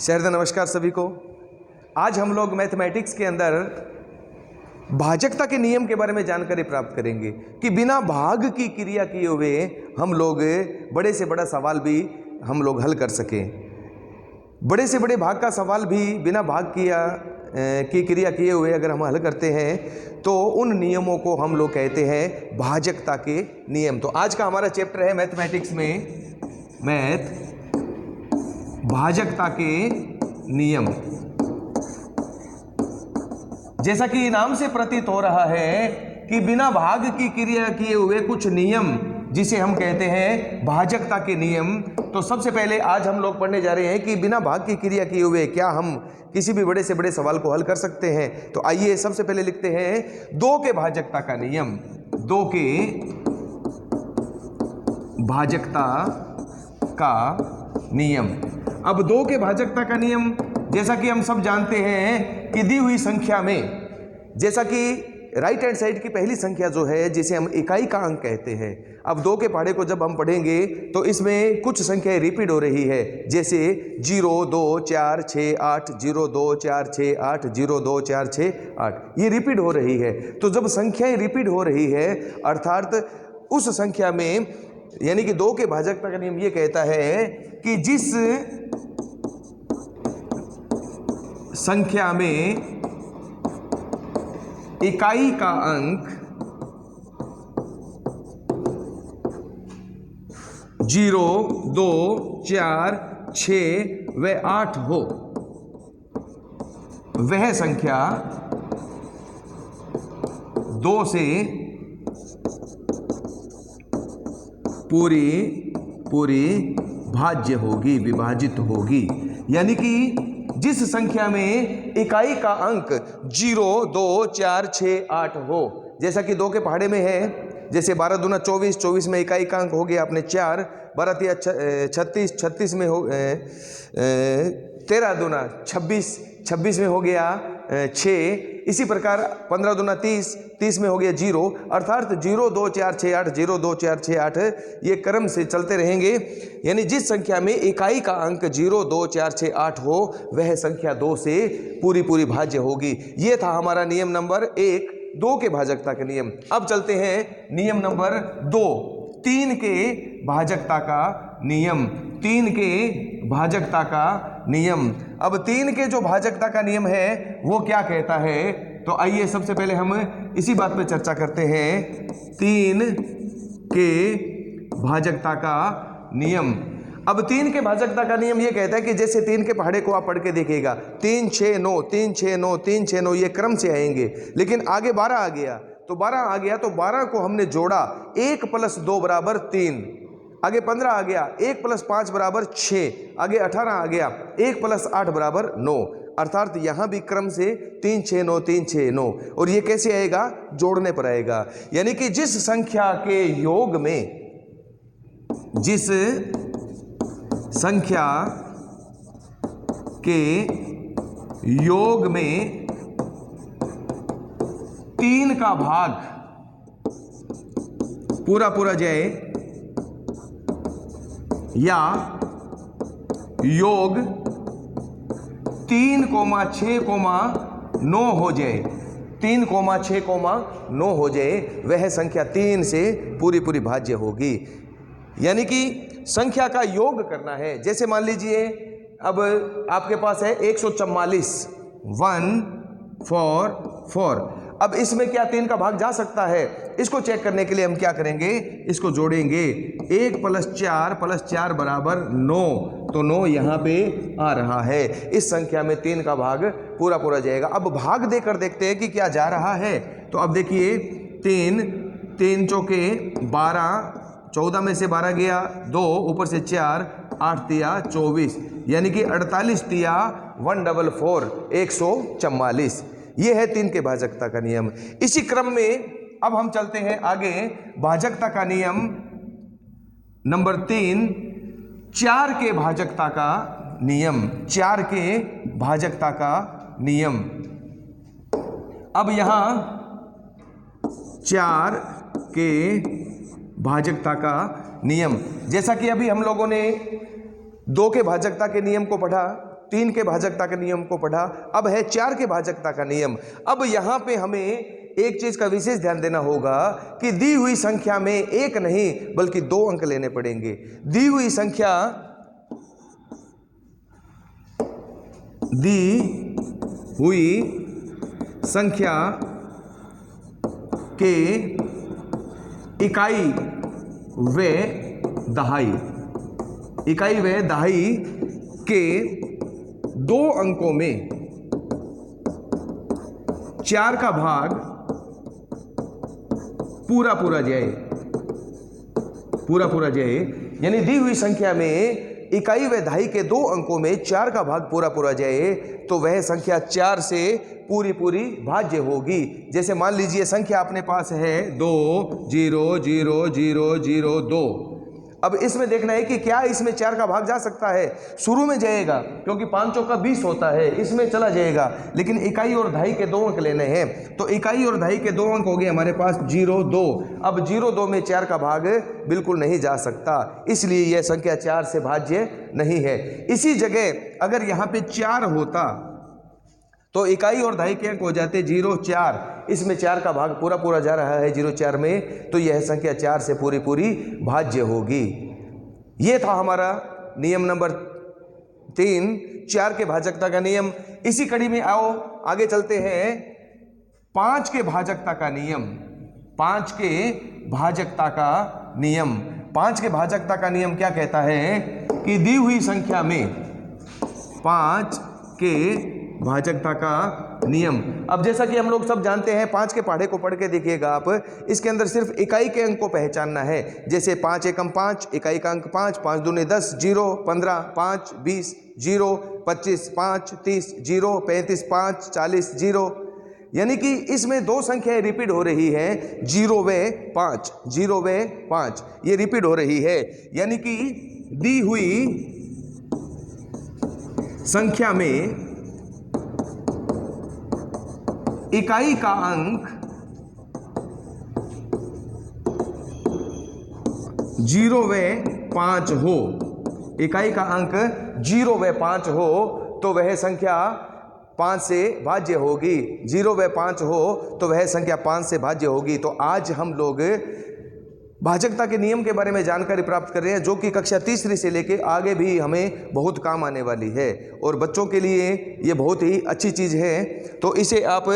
शहर नमस्कार सभी को। आज हम लोग मैथमेटिक्स के अंदर भाजकता के नियम के बारे में जानकारी प्राप्त करेंगे कि बिना भाग की क्रिया किए हुए हम लोग बड़े से बड़ा सवाल भी हम लोग हल कर सकें। बड़े से बड़े भाग का सवाल भी बिना भाग की क्रिया किए हुए अगर हम हल करते हैं तो उन नियमों को हम लोग कहते हैं भाजकता के नियम। तो आज का हमारा चैप्टर है मैथमेटिक्स में भाजकता के नियम। जैसा कि नाम से प्रतीत हो रहा है कि बिना भाग की क्रिया किए हुए कुछ नियम जिसे हम कहते हैं भाजकता के नियम। तो सबसे पहले आज हम लोग पढ़ने जा रहे हैं कि बिना भाग की क्रिया किए हुए क्या हम किसी भी बड़े से बड़े सवाल को हल कर सकते हैं। तो आइए सबसे पहले लिखते हैं दो के भाजकता का नियम। दो के भाजकता का नियम। अब दो के भाजकता का नियम जैसा कि हम सब जानते हैं कि दी हुई संख्या में, जैसा कि राइट हैंड साइड की पहली संख्या जो है जिसे हम इकाई का अंक कहते हैं। अब दो के पहाड़े को जब हम पढ़ेंगे तो इसमें कुछ संख्याएं रिपीट हो रही है, जैसे 0 2 4 6 8, 0 2 4 6 8, 0 2 4 6 8, ये रिपीट हो रही है। तो जब संख्याएं रिपीट हो रही है अर्थात उस संख्या में, यानी कि दो के भाजकता का नियम ये कहता है कि जिस संख्या में इकाई का अंक 0 2 4 6 व 8 हो, वह संख्या 2 से पूरी भाज्य होगी, विभाजित होगी। यानी कि जिस संख्या में इकाई का अंक 0 2 4 6 8 हो, जैसा कि दो के पहाड़े में है, जैसे 12 दूना 24, 24 में इकाई का अंक हो गया अपने 4, 12 तिया 36, 36 में हो 13 दूना 26, 26 में हो गया 6। इसी प्रकार 15 दूना 30, 30 में हो गया 0। अर्थात 0 2 4 6 8, 0 2 4 6 8 ये क्रम से चलते रहेंगे। यानी जिस संख्या में इकाई का अंक 0 2 4 6 8 हो वह संख्या 2 से पूरी भाज्य होगी। ये था हमारा नियम नंबर 1, दो के भाजकता के नियम। अब चलते हैं नियम नंबर 2, 3 के भाजकता का नियम। 3 के भाजकता का नियम। अब 3 के जो भाजकता का नियम है वो क्या कहता है, तो आइए सबसे पहले हम इसी बात पे चर्चा करते हैं। 3 के भाजकता का नियम। अब 3 के भाजकता का नियम ये कहता है कि जैसे 3 के पहाड़े को आप पढ़ के देखिएगा, 3 6 9 3 6 9 3 6 9 ये क्रम से आएंगे, लेकिन आगे 12 आ गया तो 12 को हमने जोड़ा, 1 + 2 = 3, आगे 15 आ गया, 1 + 5 = 6, आगे 18 आ गया, 1 + 8 = 9। अर्थात यहां भी क्रम से 3 6 9 3 6 9, और ये कैसे आएगा, जोड़ने पर आएगा। यानी कि जिस संख्या के योग में, जिस संख्या के योग में 3 का भाग पूरा जाए या योग 3, 6, 9 हो जाए, 3, 6, 9 हो जाए, वह संख्या 3 से पूरी भाज्य होगी। यानी कि संख्या का योग करना है। जैसे मान लीजिए अब आपके पास है 144, 144। अब इसमें क्या 3 का भाग जा सकता है? इसको चेक करने के लिए हम क्या करेंगे, इसको जोड़ेंगे। 1 + 4 + 4 = 9, तो 9 यहाँ पे आ रहा है। इस संख्या में 3 का भाग पूरा जाएगा। अब भाग देकर देखते हैं कि क्या जा रहा है। तो अब देखिए 3 चौके 12, 14 में से 12 गया, 2 ऊपर से 4, 8 तिया 24, यानी कि 48 तिया 144, 144। ये है 3 के भाजकता का नियम। इसी क्रम में अब हम चलते हैं आगे, भाजकता का नियम नंबर 3, 4 के भाजकता का नियम। 4 के भाजकता का नियम। अब यहां 4 के भाजकता का नियम, जैसा कि अभी हम लोगों ने 2 के भाजकता के नियम को पढ़ा 3 के भाजकता के नियम को पढ़ा, अब है 4 के भाजकता का नियम। अब यहाँ पे हमें एक चीज का विशेष ध्यान देना होगा कि दी हुई संख्या में एक नहीं बल्कि 2 अंक लेने पड़ेंगे। दी हुई संख्या के इकाई व दहाई के 2 अंकों में 4 का भाग पूरा जाए, यानी दी हुई संख्या में इकाई व दहाई के 2 अंकों में 4 का भाग पूरा जाए तो वह संख्या 4 से पूरी भाज्य होगी। जैसे मान लीजिए संख्या अपने पास है 2 0 0 0 0 2। अब इसमें देखना है कि क्या इसमें 4 का भाग जा सकता है। शुरू में जाएगा क्योंकि 5 चौका 20 होता है, इसमें चला जाएगा, लेकिन इकाई और दहाई के 2 अंक लेने हैं। तो इकाई और दहाई के 2 अंक हो गए हमारे पास 0 2। अब 0 2 में 4 का भाग बिल्कुल नहीं जा सकता, इसलिए यह संख्या 4 से भाज्य नहीं है। इसी जगह अगर यहाँ पे 4 होता तो इकाई और दहाई के अंक हो जाते 0 4। इसमें 4 का भाग पूरा जा रहा है 0 4 में, तो यह संख्या 4 से पूरी भाज्य होगी। यह था हमारा नियम नंबर 3, 4 के भाजकता का नियम। इसी कड़ी में आओ आगे चलते हैं 5 के भाजकता का नियम। 5 के भाजकता का नियम 5 के भाजकता का नियम क्या कहता है कि दी हुई संख्या में 5 के भाजकता का नियम। अब जैसा कि हम लोग सब जानते हैं, 5 के पहाड़े को पढ़ के देखिएगा आप, इसके अंदर सिर्फ इकाई के अंक को पहचानना है। जैसे 5 एकम 5, इकाई का अंक 5, 5 दूनी 10, 0 15, 5 20, 0 25, 5 30, 0 35, 5 40, 0। यानी कि इसमें 2 संख्याएं रिपीट हो रही हैं, 0 व 5, 0 व 5 ये रिपीट हो रही है। यानी कि दी हुई संख्या में इकाई का अंक 0 व 5 हो, इकाई का अंक 0 व 5 हो तो वह संख्या 5 से भाज्य होगी। 0 व 5 हो तो वह संख्या 5 से भाज्य होगी। तो आज हम लोग भाजकता के नियम के बारे में जानकारी प्राप्त कर रहे हैं, जो कि कक्षा तीसरी से लेके आगे भी हमें बहुत काम आने वाली है और बच्चों के लिए ये बहुत ही अच्छी चीज़ है। तो इसे आप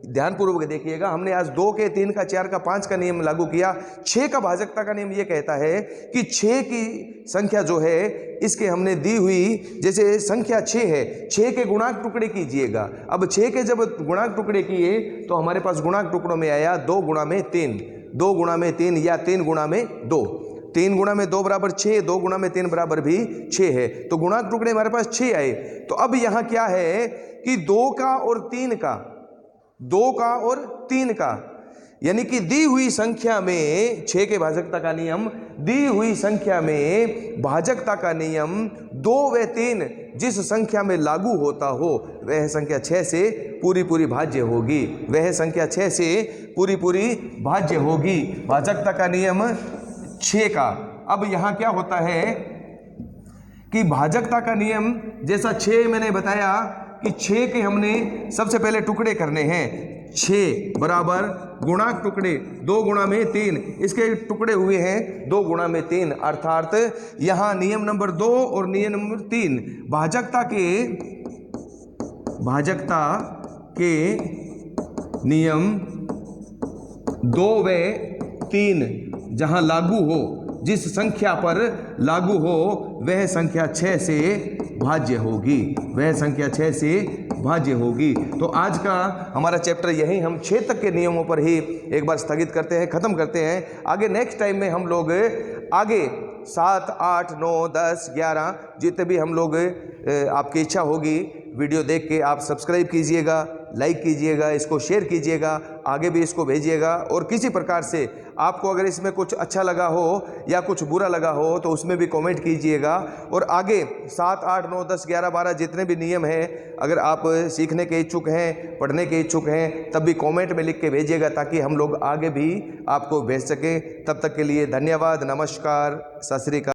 ध्यानपूर्वक देखिएगा। हमने आज 2 के 3 का 4 का 5 का नियम लागू किया। 6 का भाजकता का नियम ये कहता है कि 6 की संख्या जो है इसके हमने दी हुई, जैसे संख्या 6 है, 6 के गुणांक टुकड़े कीजिएगा। अब 6 के जब गुणांक टुकड़े किए तो हमारे पास गुणांक टुकड़ों में आया 2 गुणा में 3, 2 गुणा में 3 या 3 गुणा में 2। 3 गुणा में 2 बराबर 6, 2 गुणा में 3 बराबर भी 6 है। तो गुणांक टुकड़े हमारे पास 6 आए। तो अब यहाँ क्या है कि 2 का और 3 का, 2 का और 3 का, यानी कि दी हुई संख्या में 6 के भाजकता का नियम, दी हुई संख्या में भाजकता का नियम 2 व 3 जिस संख्या में लागू होता हो वह संख्या 6 से पूरी भाज्य होगी। वह संख्या 6 से पूरी भाज्य होगी। भाजकता का नियम 6 का। अब यहाँ क्या होता है कि भाजकता का नियम जैसा 6 मैंने बताया कि 6 के हमने सबसे पहले टुकड़े करने हैं। 6 बराबर गुणांक टुकड़े 2 गुणा में 3, इसके टुकड़े हुए हैं 2 गुणा में 3, अर्थात यहाँ नियम नंबर 2 और नियम नंबर 3 भाजकता के नियम 2 व 3 जहाँ लागू हो, जिस संख्या पर लागू हो वह संख्या 6 से भाज्य होगी, वह संख्या 6 से भाज्य होगी। तो आज का हमारा चैप्टर यही हम 6 तक के नियमों पर ही एक बार स्थगित करते हैं, ख़त्म करते हैं। आगे नेक्स्ट टाइम में हम लोग आगे 7 8 9 10 11 जितने भी हम लोग आपकी इच्छा होगी वीडियो देख के आप सब्सक्राइब कीजिएगा, लाइक कीजिएगा, इसको शेयर कीजिएगा, आगे भी इसको भेजिएगा। और किसी प्रकार से आपको अगर इसमें कुछ अच्छा लगा हो या कुछ बुरा लगा हो तो उसमें भी कमेंट कीजिएगा। और आगे 7 8 9 10 11 12 जितने भी नियम हैं अगर आप सीखने के इच्छुक हैं, पढ़ने के इच्छुक हैं, तब भी कमेंट में लिख के भेजिएगा ताकि हम लोग आगे भी आपको भेज सकें। तब तक के लिए धन्यवाद, नमस्कार, सत श्री अकाल।